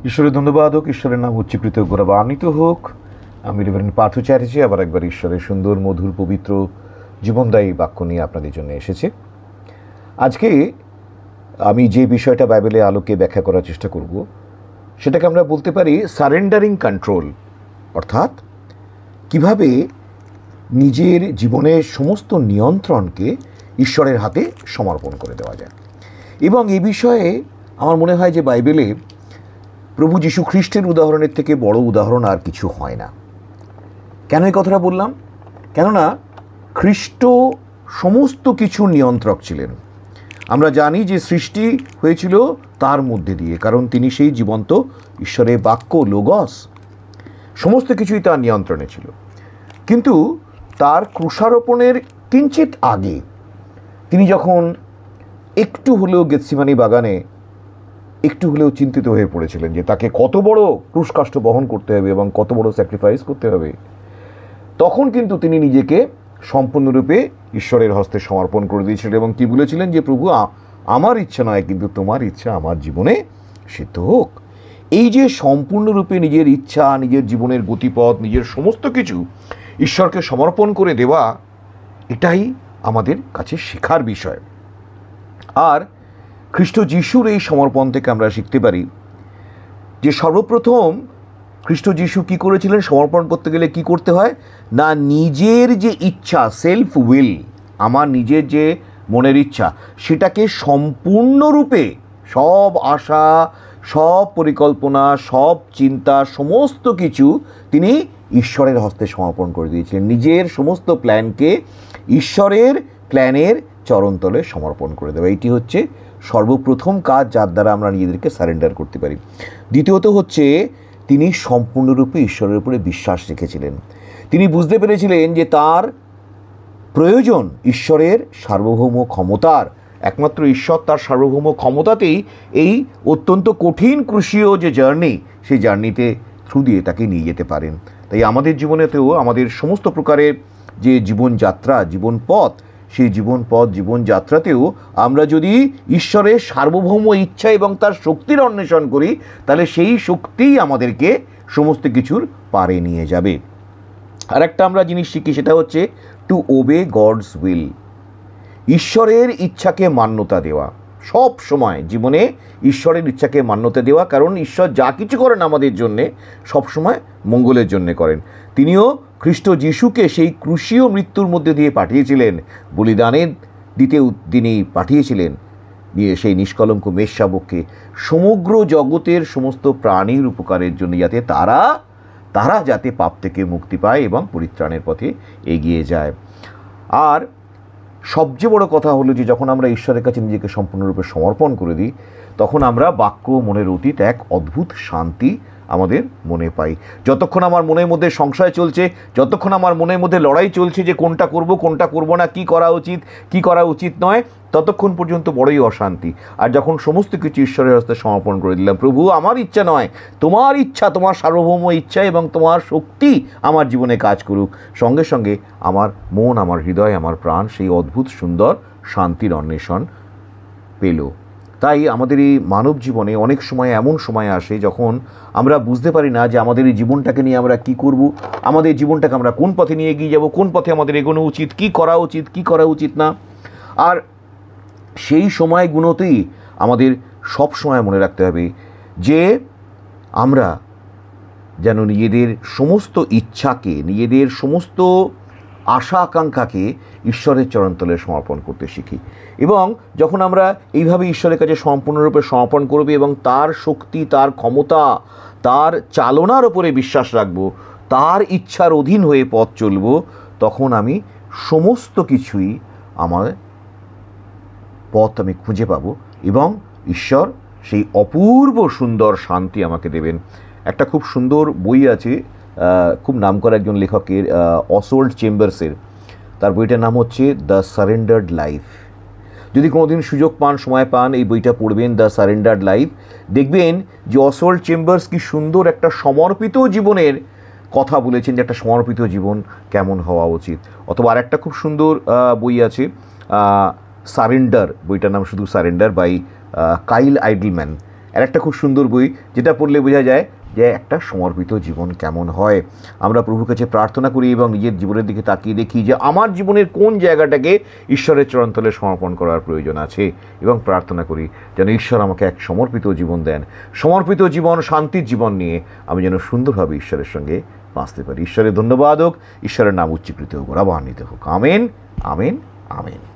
ঈশ্বরের ধন্যবাদ হোক, ঈশ্বরের নাম উচ্চীকৃত গৌরবান্বিত হোক। আমি রেভারেন্ড পার্থ চ্যাটার্জি আবার একবার ঈশ্বরের সুন্দর মধুর পবিত্র জীবনদায়ী বাক্য নিয়ে আপনাদের জন্য এসেছে। আজকে আমি যে বিষয়টা বাইবেলের আলোকে ব্যাখ্যা করার চেষ্টা করব, সেটাকে আমরা বলতে পারি সারেন্ডারিং কন্ট্রোল, অর্থাৎ কিভাবে নিজের জীবনের সমস্ত নিয়ন্ত্রণকে ঈশ্বরের হাতে সমর্পণ করে দেওয়া যায়। এবং এই বিষয়ে আমার মনে হয় যে বাইবেলে প্রভু যীশু খ্রিস্টের উদাহরণের থেকে বড় উদাহরণ আর কিছু হয় না। কেন এই কথাটা বললাম? কেননা খ্রিস্ট সমস্ত কিছুর নিয়ন্ত্রক ছিলেন। আমরা জানি যে সৃষ্টি হয়েছিল তার মধ্যে দিয়ে, কারণ তিনি সেই জীবন্ত ঈশ্বরের বাক্য লোগস, সমস্ত কিছুই তার নিয়ন্ত্রণে ছিল। কিন্তু তার ক্রুশারোপণের কিঞ্চিত আগে তিনি যখন একটু হলেও গেতসিমানি বাগানে একটু হলেও চিন্তিত হয়ে পড়েছিলেন যে তাকে কত বড় ক্রুশকাষ্ঠ বহন করতে হবে এবং কত বড় স্যাক্রিফাইস করতে হবে, তখন কিন্তু তিনি নিজেকে সম্পূর্ণরূপে ঈশ্বরের হস্তে সমর্পণ করে দিয়েছিলেন এবং কি বলেছিলেন যে প্রভু, আমার ইচ্ছা নয় কিন্তু তোমার ইচ্ছা আমার জীবনে সিদ্ধ হোক। এই যে সম্পূর্ণরূপে নিজের ইচ্ছা, নিজের জীবনের গতিপথ, নিজের সমস্ত কিছু ঈশ্বরকে সমর্পণ করে দেওয়া, এটাই আমাদের কাছে শেখার বিষয়। আর খ্রিস্ট যিশুর এই সমর্পণ থেকে আমরা শিখতে পারি যে সর্বপ্রথম খ্রিস্ট যিশু কী করেছিলেন, সমর্পণ করতে গেলে কি করতে হয় না, নিজের যে ইচ্ছা, সেলফ উইল, আমার নিজের যে মনের ইচ্ছা, সেটাকে সম্পূর্ণরূপে সব আশা, সব পরিকল্পনা, সব চিন্তা, সমস্ত কিছু তিনি ঈশ্বরের হস্তে সমর্পণ করে দিয়েছিলেন। নিজের সমস্ত প্ল্যানকে ঈশ্বরের প্ল্যানের চরণতলে সমর্পণ করে দেওয়া, এইটি হচ্ছে সর্বপ্রথম কাজ যার দ্বারা আমরা নিজেদেরকে সারেন্ডার করতে পারি। দ্বিতীয়ত হচ্ছে তিনি সম্পূর্ণরূপে ঈশ্বরের উপরে বিশ্বাস রেখেছিলেন। তিনি বুঝতে পেরেছিলেন যে তার প্রয়োজন ঈশ্বরের সার্বভৌম ক্ষমতার। একমাত্র ঈশ্বর তার সার্বভৌম ক্ষমতাতেই এই অত্যন্ত কঠিন ক্রুশীয় যে জার্নি, সেই জার্নিতে থ্রু দিয়ে তাকে নিয়ে যেতে পারেন। তাই আমাদের জীবনেতেও আমাদের সমস্ত প্রকারের যে জীবনযাত্রা, জীবন পথ, সেই জীবন পথ, জীবনযাত্রাতেও আমরা যদি ঈশ্বরের সার্বভৌম ইচ্ছা এবং তার শক্তির অন্বেষণ করি, তাহলে সেই শক্তিই আমাদেরকে সমস্ত কিছুর পারে নিয়ে যাবে। আর একটা আমরা জিনিস শিখি, সেটা হচ্ছে টু ওবে গডস উইল, ঈশ্বরের ইচ্ছাকে মান্যতা দেওয়া। সব সময় জীবনে ঈশ্বরের ইচ্ছাকে মান্যতা দেওয়া, কারণ ঈশ্বর যা কিছু করেন আমাদের জন্যে সবসময় মঙ্গলের জন্যে করেন। তিনিও খ্রিস্ট যিশুকে সেই ক্রুশীয় মৃত্যুর মধ্যে দিয়ে পাঠিয়েছিলেন, বলিদানের দিতে তিনি পাঠিয়েছিলেন দিয়ে সেই নিষ্কলঙ্ক মেষশাবককে সমগ্র জগতের সমস্ত প্রাণীর উপকারের জন্য, যাতে তারা যাতে পাপ থেকে মুক্তি পায় এবং পরিত্রাণের পথে এগিয়ে যায়। আর সবচেয়ে বড় কথা হলো যে যখন আমরা ঈশ্বরের কাছে নিজেকে সম্পূর্ণরূপে সমর্পণ করে দিই, তখন আমরা বাক্য মনের অতীত এক অদ্ভুত শান্তি আমাদের মনে পাই। যতক্ষণ আমার মনের মধ্যে সংশয় চলছে, যতক্ষণ আমার মনের মধ্যে লড়াই চলছে যে কোনটা করব কোনটা করব না, কি করা উচিত কি করা উচিত নয়, ততক্ষণ পর্যন্ত বড়ই অশান্তি। আর যখন সমস্ত কিছু ঈশ্বরের হস্তে সমর্পণ করে দিলাম, প্রভু আমার ইচ্ছা নয় তোমার ইচ্ছা, তোমার সার্বভৌম ইচ্ছা এবং তোমার শক্তি আমার জীবনে কাজ করুক, সঙ্গে সঙ্গে আমার মন, আমার হৃদয়, আমার প্রাণ সেই অদ্ভুত সুন্দর শান্তির অন্বেষণ পেল। তাই আমাদের এই মানব জীবনে অনেক সময় এমন সময় আসে যখন আমরা বুঝতে পারি না যে আমাদের এই জীবনটাকে নিয়ে আমরা কি করব, আমাদের জীবনটাকে আমরা কোন পথে নিয়ে এগিয়ে যাব, কোন পথে আমাদের এগোনো উচিত, কি করা উচিত কি করা উচিত না। আর সেই সময়গুলোতেই আমাদের সব সময় মনে রাখতে হবে যে আমরা যেন নিজেদের সমস্ত ইচ্ছাকে, নিজেদের সমস্ত আশা আকাঙ্ক্ষাকে ঈশ্বরের চরণতলে সমর্পণ করতে শিখি। এবং যখন আমরা এইভাবে ঈশ্বরের কাছে সম্পূর্ণরূপে সমর্পণ করব এবং তার শক্তি, তার ক্ষমতা, তার চালনার ওপরে বিশ্বাস রাখব, তার ইচ্ছার অধীন হয়ে পথ চলব, তখন আমি সমস্ত কিছুই আমার পথ আমি খুঁজে পাব এবং ঈশ্বর সেই অপূর্ব সুন্দর শান্তি আমাকে দেবেন। একটা খুব সুন্দর বই আছে, খুব নামকরা একজন লেখকের, অসওয়াল্ড চেম্বার্সের। তার বইটার নাম হচ্ছে দ্য সারেন্ডার্ড লাইফ। যদি কোনো দিন সুযোগ পান, সময় পান, এই বইটা পড়বেন, দ্য সারেন্ডার্ড লাইফ। দেখবেন যে অসওয়াল্ড চেম্বার্স কি সুন্দর একটা সমর্পিত জীবনের কথা বলেছেন, যে একটা সমর্পিত জীবন কেমন হওয়া উচিত। অথবা আর একটা খুব সুন্দর বই আছে, সারেন্ডার, বইটার নাম শুধু সারেন্ডার, বাই কাইল আইডলম্যান। আর একটা খুব সুন্দর বই, যেটা পড়লে বোঝা যায় যে একটা সমর্পিত জীবন কেমন হয়। আমরা প্রভুর কাছে প্রার্থনা করি এবং নিজের জীবনের দিকে তাকিয়ে দেখি যে আমার জীবনের কোন জায়গাটাকে ঈশ্বরের চরণতলে সমর্পণ করার প্রয়োজন আছে, এবং প্রার্থনা করি যেন ঈশ্বর আমাকে এক সমর্পিত জীবন দেন। সমর্পিত জীবন, শান্তির জীবন নিয়ে আমি যেন সুন্দরভাবে ঈশ্বরের সঙ্গে বাঁচতে পারি। ঈশ্বরের ধন্যবাদ হোক, ঈশ্বরের নাম উচ্চীকৃত হোক, গৌরবান্বিত হোক। Amen, amen, amen.